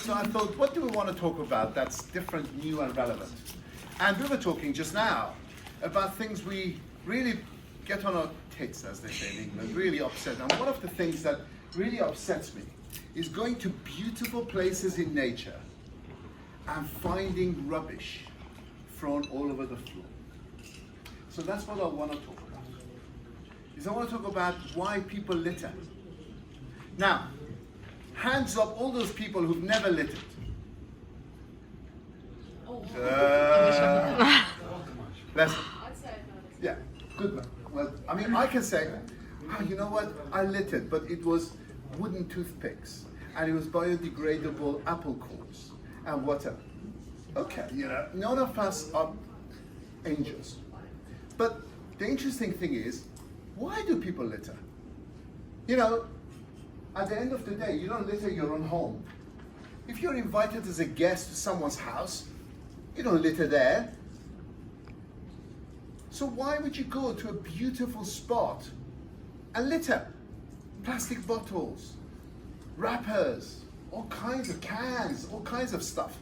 So I thought, what do we want to talk about that's different, new, and relevant? And we were talking just now about things we really get on our tits, as they say in England, really upset. And one of the things that really upsets me is going to beautiful places in nature and finding rubbish thrown all over the floor. So that's what I want to talk about. I want to talk about why people litter. Now, hands up all those people who've never littered. Yeah, good one. Well, I mean, I can say, oh, you know what, I littered, but it was wooden toothpicks, and it was biodegradable apple cores, and whatever. Okay, none of us are angels. But the interesting thing is, why do people litter? At the end of the day, you don't litter your own home. If you're invited as a guest to someone's house, you don't litter there. So why would you go to a beautiful spot and litter? Plastic bottles, wrappers, all kinds of cans, all kinds of stuff.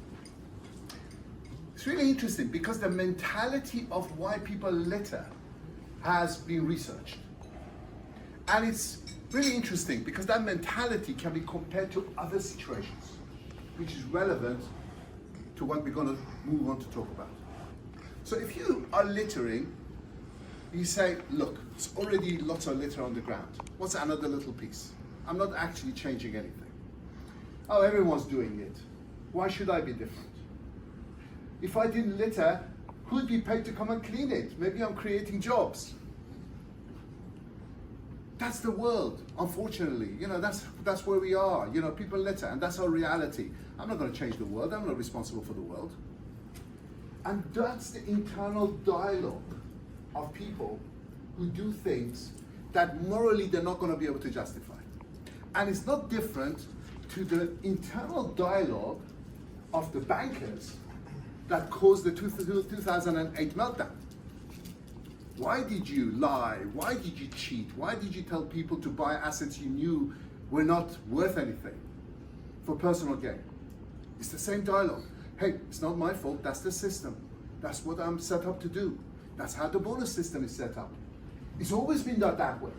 It's really interesting because the mentality of why people litter has been researched. And it's really interesting because that mentality can be compared to other situations, which is relevant to what we're going to move on to talk about. So if you are littering, you say, look, it's already lots of litter on the ground. What's another little piece? I'm not actually changing anything. Oh, everyone's doing it. Why should I be different? If I didn't litter, who'd be paid to come and clean it? Maybe I'm creating jobs. That's the world, unfortunately. That's where we are. People litter, and that's our reality. I'm not going to change the world. I'm not responsible for the world. And that's the internal dialogue of people who do things that morally they're not going to be able to justify. And it's not different to the internal dialogue of the bankers that caused the 2008 meltdown. Why did you lie? Why did you cheat? Why did you tell people to buy assets you knew were not worth anything for personal gain? It's the same dialogue. Hey, it's not my fault, that's the system. That's what I'm set up to do. That's how the bonus system is set up. It's always been done that way.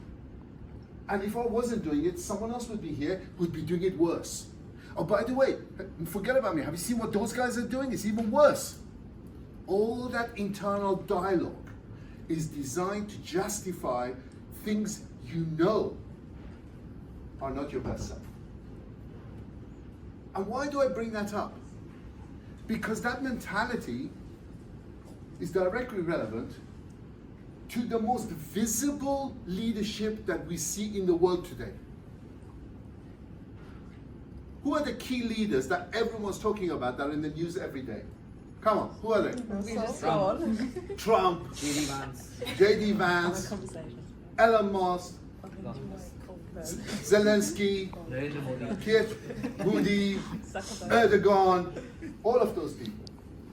And if I wasn't doing it, someone else would be here who'd be doing it worse. Oh, by the way, forget about me. Have you seen what those guys are doing? It's even worse. All that internal dialogue is designed to justify things you know are not your best self. And why do I bring that up? Because that mentality is directly relevant to the most visible leadership that we see in the world today. Who are the key leaders that everyone's talking about that are in the news every day? Come on, who are they? Trump, JD Vance, Elon Musk, Zelensky, Modi, Erdogan, all of those people.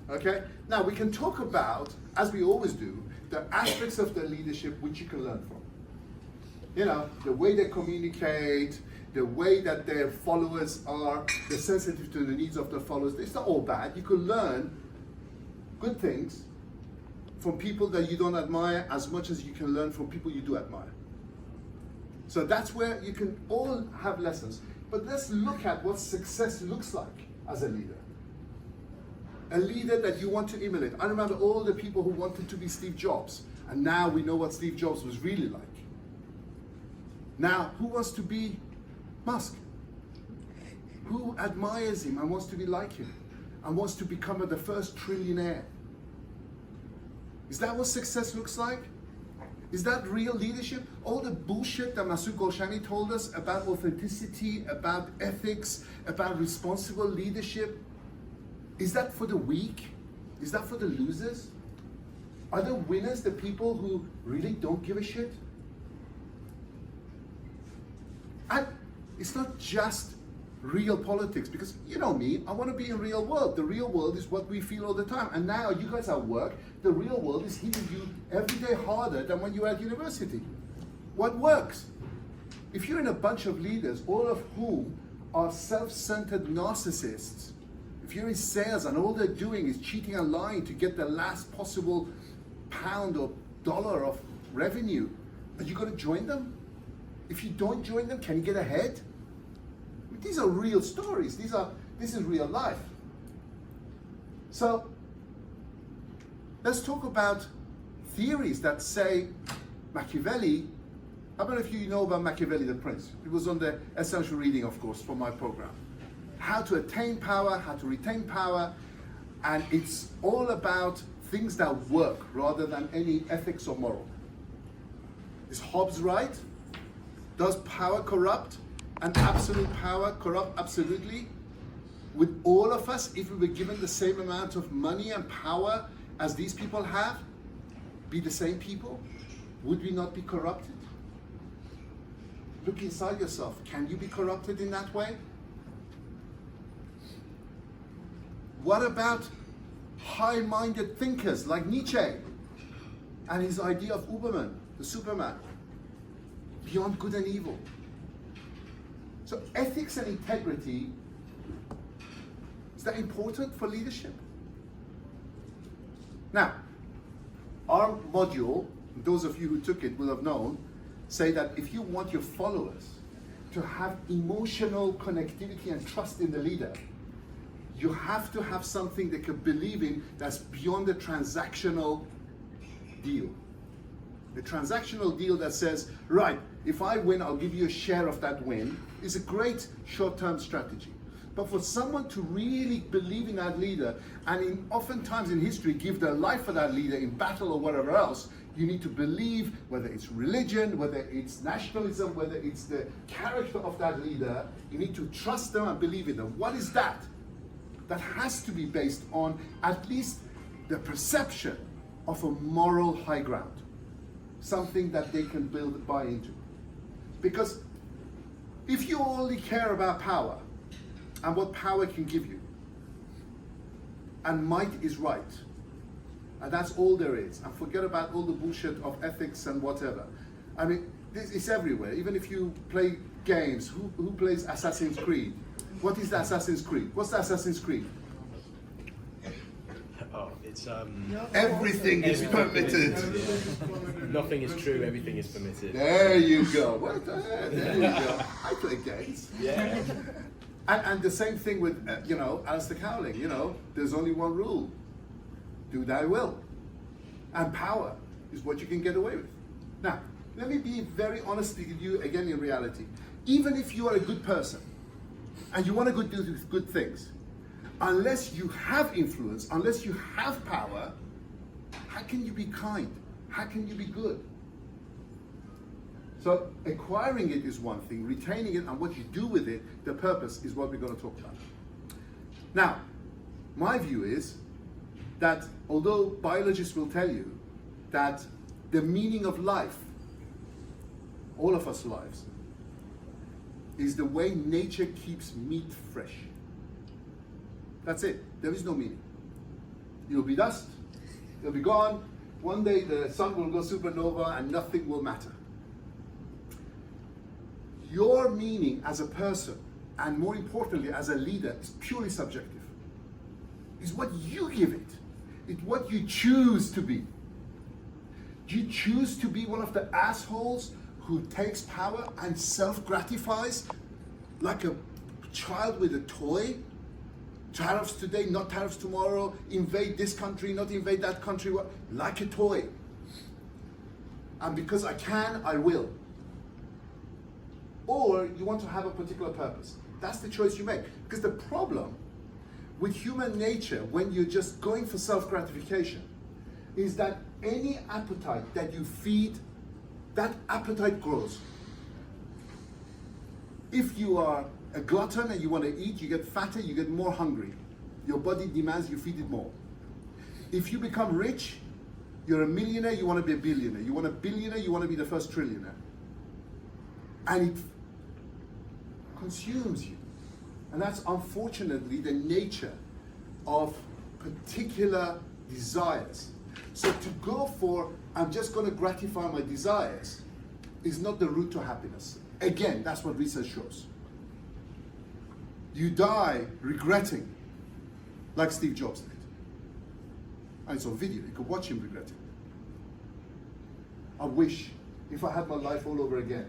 Okay? Now we can talk about, as we always do, the aspects of their leadership which you can learn from. The way they communicate, the way that their followers are, they're sensitive to the needs of their followers. It's not all bad. You can learn good things from people that you don't admire as much as you can learn from people you do admire. So that's where you can all have lessons. But let's look at what success looks like as a leader. A leader that you want to emulate. I remember all the people who wanted to be Steve Jobs, and now we know what Steve Jobs was really like. Now, who wants to be Musk? Who admires him and wants to be like him and wants to become the first trillionaire? Is that what success looks like? Is that real leadership? All the bullshit that Masoud told us about authenticity, about ethics, about responsible leadership, is that for the weak? Is that for the losers? Are the winners the people who really don't give a shit? And it's not just real politics, because you know me, I want to be in real world. The real world is what we feel all the time. And now you guys at work, the real world is hitting you every day harder than when you were at university. What works? If you're in a bunch of leaders, all of whom are self-centered narcissists, if you're in sales and all they're doing is cheating and lying to get the last possible pound or dollar of revenue, are you going to join them? If you don't join them, can you get ahead? These are real stories. This is real life. So let's talk about theories that say Machiavelli. I don't know if you know about Machiavelli the Prince. It was on the essential reading, of course, for my program. How to attain power, how to retain power, and it's all about things that work rather than any ethics or moral. Is Hobbes right? Does power corrupt? And absolute power corrupt absolutely? Would all of us, if we were given the same amount of money and power as these people have, be the same people? Would we not be corrupted? Look inside yourself. Can you be corrupted in that way? What about high-minded thinkers like Nietzsche and his idea of Uberman, the Superman, beyond good and evil? So ethics and integrity, is that important for leadership? Now, our module, those of you who took it will have known, say that if you want your followers to have emotional connectivity and trust in the leader, you have to have something they can believe in that's beyond the transactional deal. The transactional deal that says, right, if I win, I'll give you a share of that win, is a great short-term strategy. But for someone to really believe in that leader, and oftentimes in history give their life for that leader in battle or whatever else, you need to believe, whether it's religion, whether it's nationalism, whether it's the character of that leader, you need to trust them and believe in them. What is that? That has to be based on at least the perception of a moral high ground. Something that they can buy into. Because if you only care about power and what power can give you, and might is right, and that's all there is, and forget about all the bullshit of ethics and whatever. I mean, it's everywhere. Even if you play games, who plays Assassin's Creed? What is the Assassin's Creed? What's the Assassin's Creed? Oh, it's everything is permitted. Yeah. Nothing is true, everything is permitted. There you go. Well, there you go. I play games. Yeah. And the same thing with, Alistair Cowling, there's only one rule. Do thy will. And power is what you can get away with. Now, let me be very honest with you again in reality. Even if you are a good person, and you want to do good things, unless you have influence, unless you have power, how can you be kind? How can you be good? So acquiring it is one thing, retaining it and what you do with it, the purpose, is what we're going to talk about. Now, my view is that although biologists will tell you that the meaning of life, all of us lives, is the way nature keeps meat fresh. That's it. There is no meaning. You'll be dust. You'll be gone. One day the sun will go supernova and nothing will matter. Your meaning as a person, and more importantly as a leader, is purely subjective. It's what you give it. It's what you choose to be. Do you choose to be one of the assholes who takes power and self-gratifies like a child with a toy? Tariffs today, not tariffs tomorrow, invade this country, not invade that country, like a toy. And because I can, I will. Or you want to have a particular purpose. That's the choice you make. Because the problem with human nature, when you're just going for self-gratification, is that any appetite that you feed, that appetite grows. If you are a glutton and you want to eat, you get fatter, you get more hungry. Your body demands you feed it more. If you become rich, you're a millionaire, you want to be a billionaire. You want a billionaire, you want to be the first trillionaire. And it consumes you. And that's unfortunately the nature of particular desires. So to go for, I'm just going to gratify my desires, is not the route to happiness. Again, that's what research shows. You die regretting, like Steve Jobs did. And it's on video, you could watch him regretting. I wish, if I had my life all over again.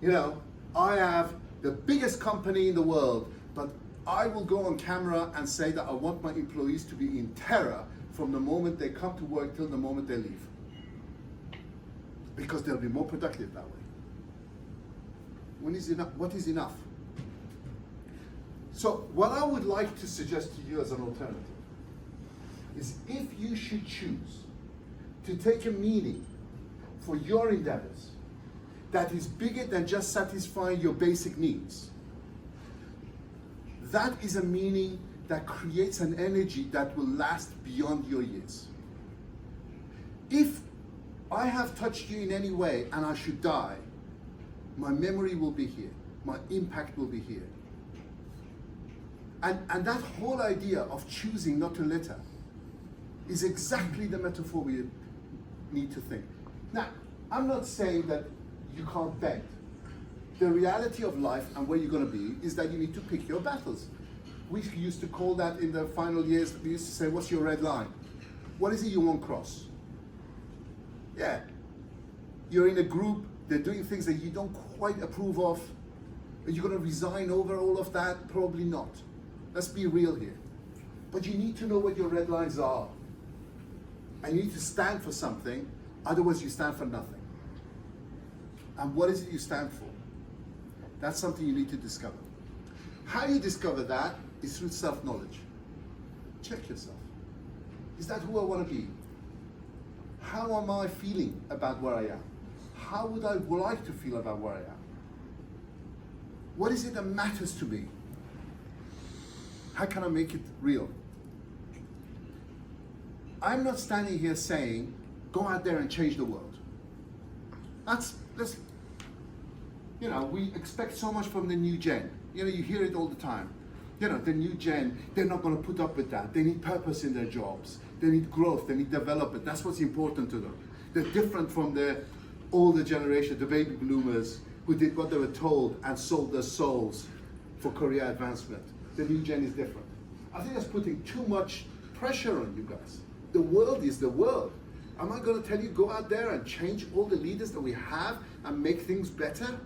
You know, I have the biggest company in the world, but I will go on camera and say that I want my employees to be in terror from the moment they come to work till the moment they leave. Because they'll be more productive that way. When is enough? What is enough? So what I would like to suggest to you as an alternative is, if you should choose to take a meaning for your endeavors that is bigger than just satisfying your basic needs, that is a meaning that creates an energy that will last beyond your years. If I have touched you in any way and I should die, my memory will be here, my impact will be here. And that whole idea of choosing not to litter is exactly the metaphor we need to think. Now, I'm not saying that you can't beg. The reality of life and where you're going to be is that you need to pick your battles. We used to call that in the final years, we used to say, what's your red line? What is it you won't cross? Yeah, you're in a group, they're doing things that you don't quite approve of. Are you going to resign over all of that? Probably not. Let's be real here. But you need to know what your red lines are. And you need to stand for something, otherwise you stand for nothing. And what is it you stand for? That's something you need to discover. How you discover that is through self-knowledge. Check yourself. Is that who I want to be? How am I feeling about where I am? How would I like to feel about where I am? What is it that matters to me? How can I make it real? I'm not standing here saying, go out there and change the world. That's you know, we expect so much from the new gen. You know, you hear it all the time. You know, the new gen, they're not going to put up with that. They need purpose in their jobs. They need growth. They need development. That's what's important to them. They're different from the older generation, the baby bloomers, who did what they were told and sold their souls for career advancement. The new gen is different. I think that's putting too much pressure on you guys. The world is the world. Am I going to tell you, go out there and change all the leaders that we have and make things better?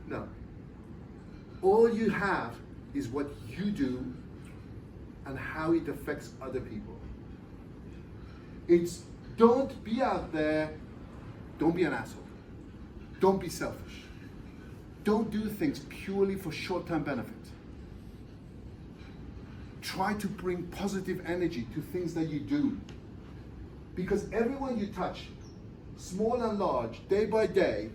No. All you have is what you do and how it affects other people. It's don't be out there, don't be an asshole. Don't be selfish. Don't do things purely for short-term benefit. Try to bring positive energy to things that you do. Because everyone you touch, small and large, day by day,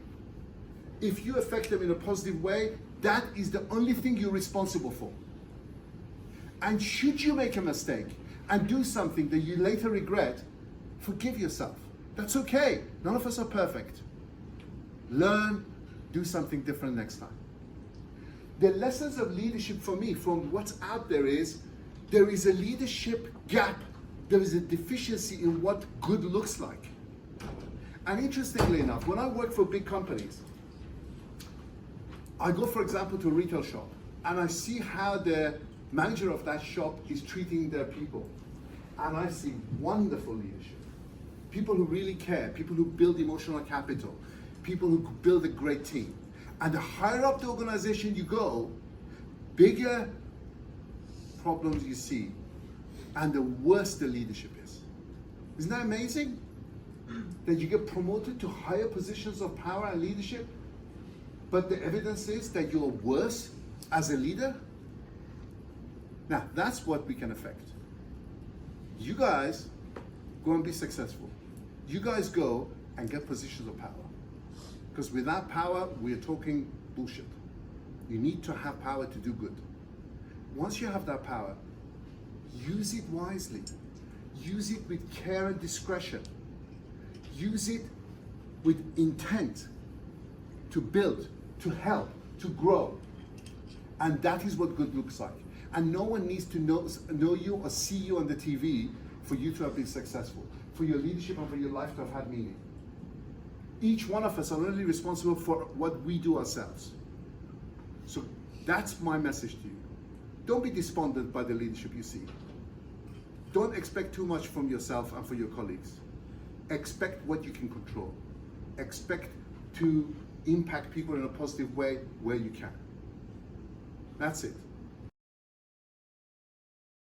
if you affect them in a positive way, that is the only thing you're responsible for. And should you make a mistake and do something that you later regret, forgive yourself. That's okay. None of us are perfect. Learn, do something different next time. The lessons of leadership for me from what's out there is a leadership gap. There is a deficiency in what good looks like. And interestingly enough, when I work for big companies, I go, for example, to a retail shop and I see how the manager of that shop is treating their people. And I see wonderful leadership. People who really care, people who build emotional capital, people who build a great team. And the higher up the organization you go, bigger problems you see, and the worse the leadership is. Isn't that amazing? That you get promoted to higher positions of power and leadership, but the evidence is that you're worse as a leader? Now, that's what we can affect. You guys go and be successful. You guys go and get positions of power. Because without power, we're talking bullshit. You need to have power to do good. Once you have that power, use it wisely. Use it with care and discretion. Use it with intent to build, to help, to grow. And that is what good looks like. And no one needs to know you or see you on the TV for you to have been successful, for your leadership and for your life to have had meaning. Each one of us are only responsible for what we do ourselves. So that's my message to you. Don't be despondent by the leadership you see. Don't expect too much from yourself and for your colleagues. Expect what you can control. Expect to impact people in a positive way where you can. That's it.